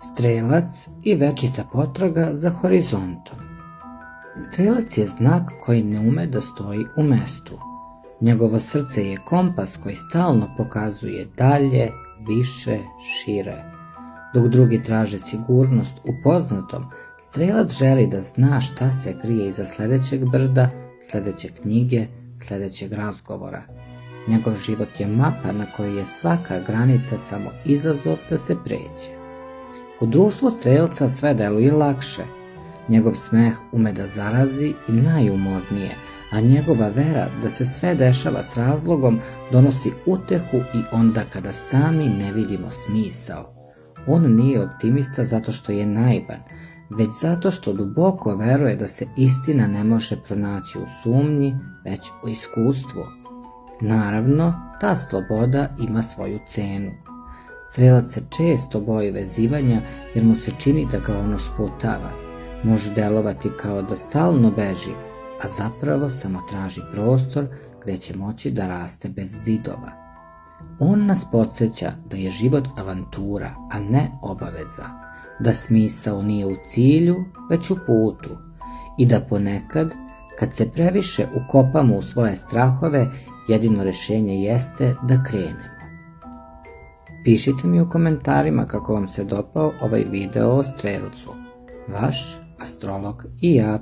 Strelac i večita potraga za horizontom. Strelac je znak koji ne ume da stoji u mestu. Njegovo srce je kompas koji stalno pokazuje dalje, više, šire. Dok drugi traže sigurnost u poznatom, strelac želi da zna šta se krije iza sledećeg brda, sledeće knjige, sledećeg razgovora. Njegov život je mapa na kojoj je svaka granica samo izazov da se pređe. U društvu strelca sve deluje lakše. Njegov smeh ume da zarazi i najumornije, a njegova vera da se sve dešava s razlogom donosi utehu i onda kada sami ne vidimo smisao. On nije optimista zato što je naivan, već zato što duboko veruje da se istina ne može pronaći u sumnji, već u iskustvu. Naravno, ta sloboda ima svoju cenu. Strelac se često boji vezivanja jer mu se čini da ga ono sputava. Može delovati kao da stalno beži, a zapravo samo traži prostor gde će moći da raste bez zidova. On nas podsjeća da je život avantura, a ne obaveza, da smisao nije u cilju, već u putu i da ponekad, kad se previše ukopamo u svoje strahove, jedino rešenje jeste da krenemo. Pišite mi u komentarima kako vam se dopao ovaj video o strelcu. Vaš astrolog i ja.